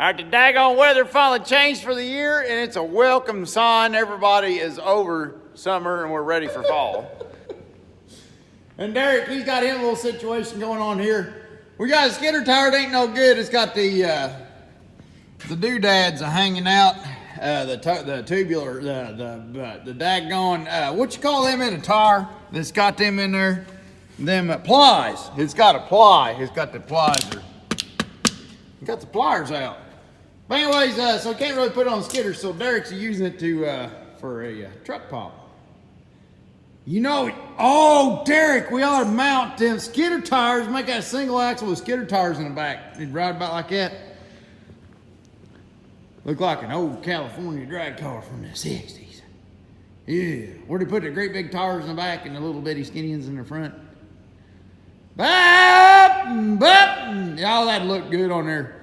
All right, the daggone weather finally changed for the year, and it's a welcome sign. Everybody is over summer, and we're ready for fall. And Derrick, he's got him a little situation going on here. We got a skidder tire that ain't no good. It's got the doodads hanging out, the tubular, the daggone, what you call them in a tire that's got them in there? Them plies. It's got a ply. It's got the plies. Got the pliers out. But anyways, so I can't really put it on skidder, so Derrick's using it for a truck pop. You know, oh, Derrick, we ought to mount them skidder tires, make that a single axle with skidder tires in the back. You'd ride about like that. Look like an old California drag car from the 60s. Yeah, where they put the great big tires in the back and the little bitty skinny ones in the front. Y'all, that looked good on there.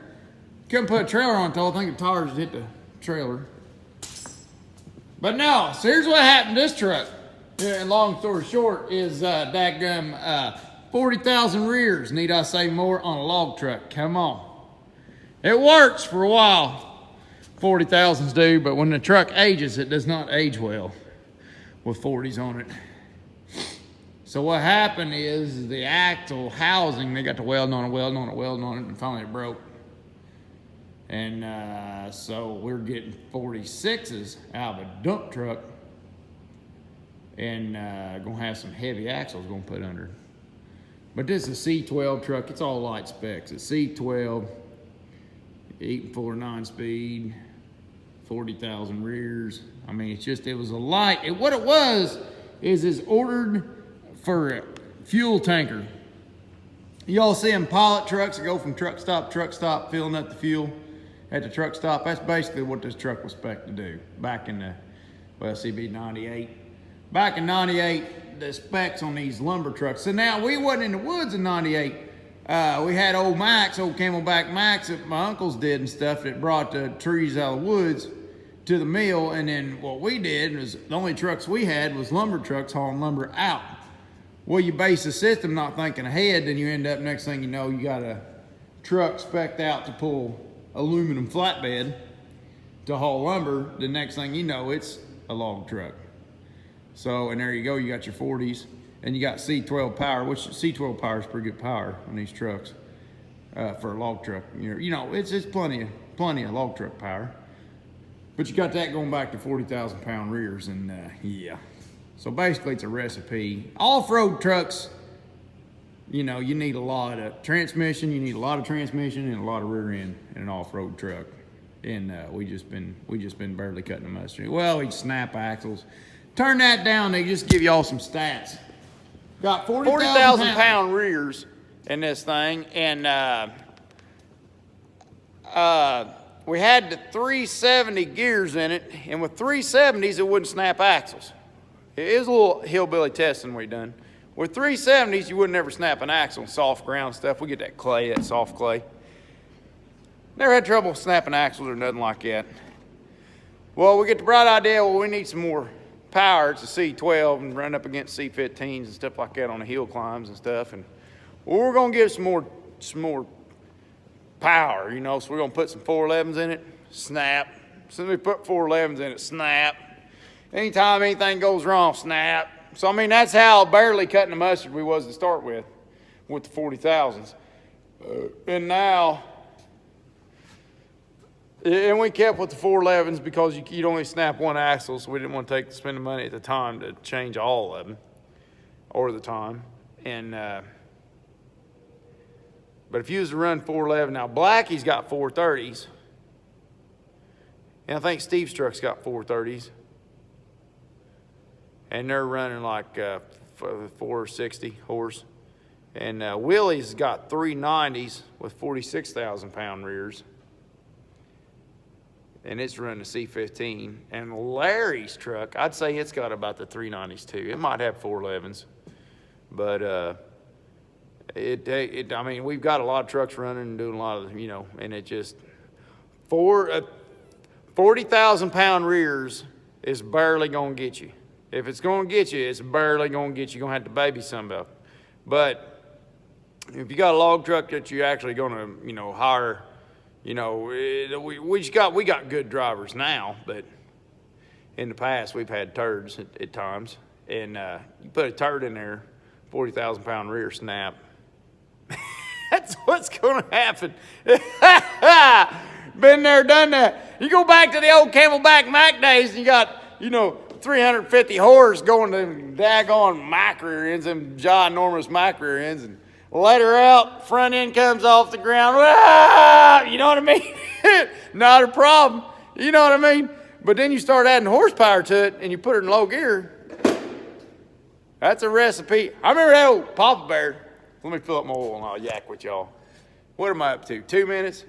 Couldn't put a trailer on it, though. I think the tires hit the trailer. But no, so here's what happened to this truck. Yeah, and long story short is dadgum 40,000 rears, need I say more, on a log truck. Come on. It works for a while. 40,000s do, but when the truck ages, it does not age well with 40s on it. So what happened is the axle housing, they got the welding on it, and finally it broke. And so we're getting 46s out of a dump truck and gonna have some heavy axles gonna put under it. But this is a C12 truck, it's all light specs. It's C12, 8 4 9-speed, 40,000 rears. I mean, it's just, it was a light. What it was is it's ordered for a fuel tanker. You all see them pilot trucks that go from truck stop to truck stop, filling up the fuel at the truck stop. That's basically what this truck was spec'd to do back in the, well, CB 98. Back in 98, the specs on these lumber trucks. So now we wasn't in the woods in 98. We had old Max, old Camelback Max that my uncles did and stuff that brought the trees out of the woods to the mill. And then what we did was the only trucks we had was lumber trucks hauling lumber out. Well, you base the system not thinking ahead, then you end up, next thing you know, you got a truck spec'd out to pull aluminum flatbed to haul lumber. The next thing you know, it's a log truck. So, and there you go, you got your 40s, and you got C12 power, which C12 power is pretty good power on these trucks for a log truck. You know, it's plenty of log truck power. But you got that going back to 40,000 pound rears, and yeah. So basically it's a recipe. Off-road trucks, you know, you need a lot of transmission, and a lot of rear end in an off-road truck. And we just been barely cutting the mustard. Well, we snap axles. Turn that down, they just give you all some stats. Got 40,000 pound rears in this thing, and we had the 370 gears in it, and with 370s it wouldn't snap axles. It is a little hillbilly testing we done. With 370s, you wouldn't ever snap an axle, soft ground stuff. We get that clay, that soft clay. Never had trouble snapping axles or nothing like that. Well, we get the bright idea, well, we need some more power. It's a C12 and run up against C15s and stuff like that on the hill climbs and stuff. And well, we're gonna give some more power, you know, so we're gonna put some 411s in it, snap. So we put 411s in it, snap. Anytime anything goes wrong, snap. So, I mean, that's how barely cutting the mustard we was to start with the 40,000s. And now, and we kept with the 411s because you'd only snap one axle, so we didn't want to spend the money at the time to change all of them, or the time. And, but if you was to run 411, now Blackie's got 430s, and I think Steve's truck's got 430s. And they're running like 460 horse. And Willie's got 390s with 46,000 pound rears. And it's running a C15. And Larry's truck, I'd say it's got about the 390s too. It might have 411s. But I mean, we've got a lot of trucks running and doing a lot of, you know, and it just, 40,000 pound rears is barely gonna get you. If it's going to get you, it's barely going to get you. You're going to have to baby some of it. But if you got a log truck that you're actually going to, you know, hire You know, we got good drivers now, but in the past we've had turds at times. And you put a turd in there, 40,000-pound rear snap. That's what's going to happen. Been there, done that. You go back to the old Camelback Mac days, and you got, 350 horse going to daggone Mac rear ends, them ginormous Mac rear ends, and let her out, front end comes off the ground. Ah! You know what I mean? Not a problem. You know what I mean? But then you start adding horsepower to it, and you put it in low gear. That's a recipe. I remember that old Papa Bear. Let me fill up my oil and I'll yak with y'all. What am I up to? 2 minutes?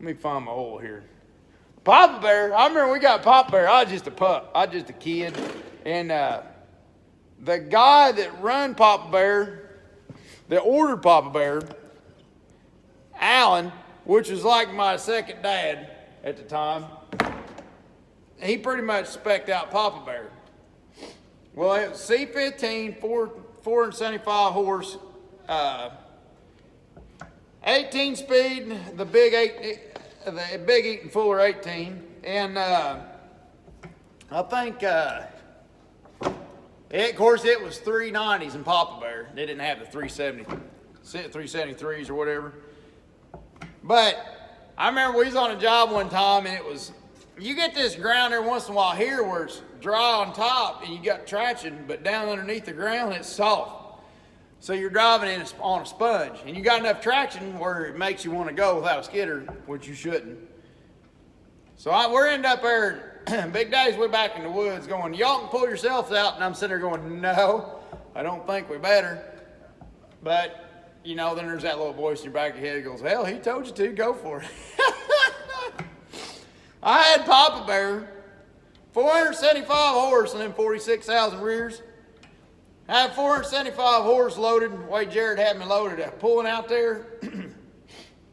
Let me find my oil here. Papa Bear. I remember we got Papa Bear. I was just a pup. I was just a kid. And the guy that run Papa Bear, that ordered Papa Bear, Alan, which was like my second dad at the time, he pretty much specced out Papa Bear. Well, it was C15, 475 horse, 18 speed, the big eating fuller 18, and I think, of course, it was 390s in Papa Bear. They didn't have the 373s or whatever. But I remember we was on a job one time, and it was, you get this ground every once in a while here where it's dry on top and you got traction, but down underneath the ground it's soft. So you're driving on a sponge, and you got enough traction where it makes you want to go without a skidder, which you shouldn't. So we're end up there, Big Daddy's way back in the woods going, y'all can pull yourselves out, and I'm sitting there going, no, I don't think we better. But, then there's that little voice in your back of your head that goes, hell, he told you to, go for it. I had Papa Bear, 475 horse and then 46,000 rears. I had 475 horse loaded, the way Jared had me loaded, pulling out there.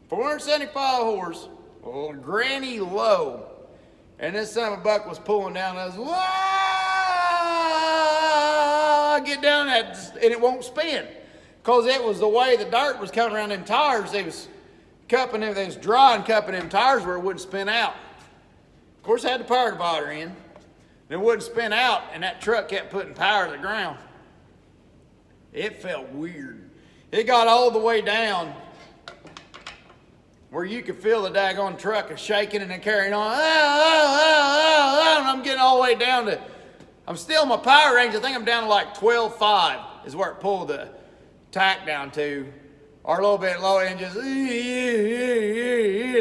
475 horse, a little granny low. And this son of a buck was pulling down. I was, whoa! I get down that, and it won't spin. Because it was the way the dirt was coming around them tires. They was cupping them, they was dry and cupping them tires where it wouldn't spin out. Of course, I had the power divider in. It wouldn't spin out, and that truck kept putting power to the ground. It felt weird. It got all the way down where you could feel the daggone truck is shaking and carrying on. And I'm getting all the way down to, I'm still in my power range. I think I'm down to like 12.5 is where it pulled the tack down to, or a little bit low, and just, and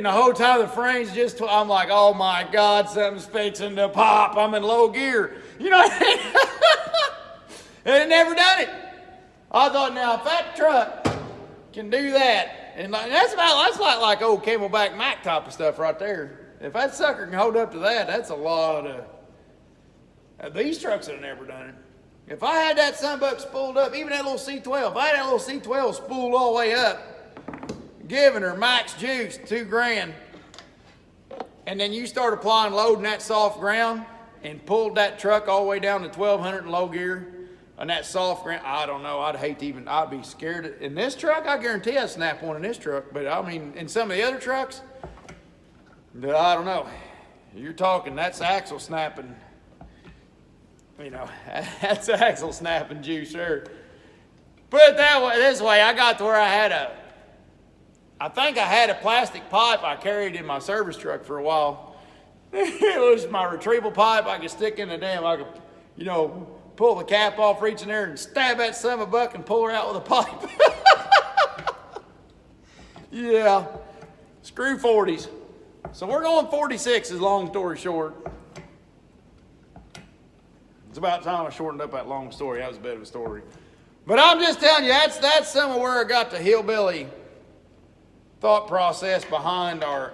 the whole time the frame's just, I'm like, oh my God, something's fixing to pop. I'm in low gear. You know what I mean? And it never done it. I thought, now if that truck can do that, and that's like old Camelback Mac type of stuff right there. If that sucker can hold up to that, that's a lot of, these trucks have never done it. If I had that sunbuck spooled up, even that little C12, if I had that little C12 spooled all the way up, giving her max juice, $2,000, and then you start applying load in that soft ground and pulled that truck all the way down to 1,200 in low gear on that soft ground, I don't know, I'd be scared. In this truck, I guarantee I'd snap one in this truck, but I mean, in some of the other trucks, I don't know. You're talking, that's axle snapping. That's axle snapping juice, sure. Put it this way, I got to where I think I had a plastic pipe I carried in my service truck for a while. It was my retrieval pipe. I could stick in the I could, pull the cap off, reach in there and stab that son of a buck and pull her out with a pipe. Yeah, screw 40s. So we're going 46s, long story short. It's about time I shortened up that long story. That was a bit of a story. But I'm just telling you, that's some of where I got the hillbilly thought process behind our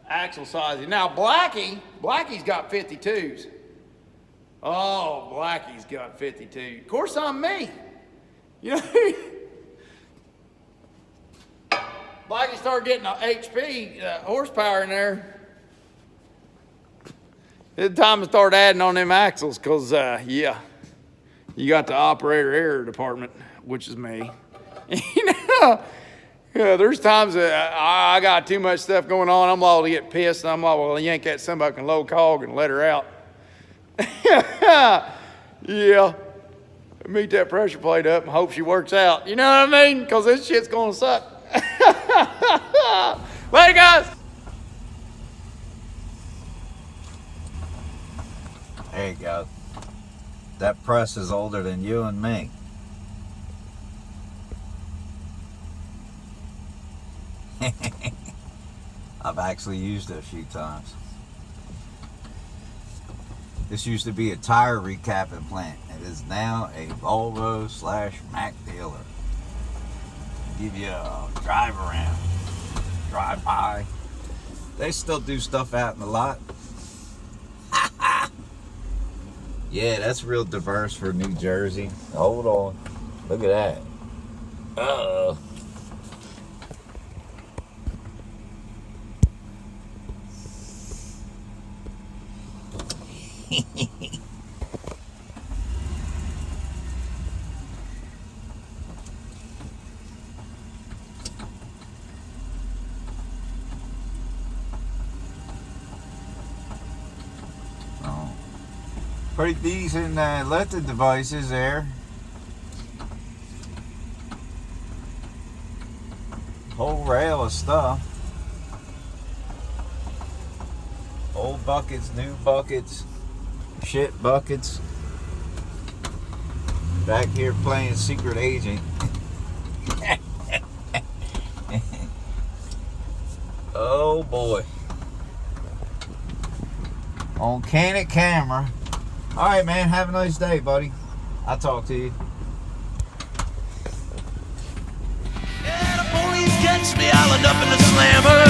axle sizing. Now, Blackie's got 52s. Oh, Blackie's got 52. Of course, I'm me. Blackie started getting a HP horsepower in there. It's time to start adding on them axles because, you got the operator error department, which is me. Yeah, there's times that I got too much stuff going on. I'm liable to get pissed. And I'm liable to yank that somebody low cog and let her out. Yeah. Meet that pressure plate up and hope she works out. You know what I mean? Because this shit's going to suck. Later, guys. There you go. That press is older than you and me. I've actually used it a few times. This used to be a tire recapping plant. It is now a Volvo/Mack dealer. Give you a drive around, drive by. They still do stuff out in the lot. Yeah, that's real diverse for New Jersey. Hold on. Look at that. Uh-oh. Oh. Pretty decent lifted devices there. Whole rail of stuff. Old buckets, new buckets, shit buckets. Back here playing secret agent. Oh boy. On candid camera. Alright, man, have a nice day, buddy. I'll talk to you. Yeah, the police catch me, I'll end up in the slammer.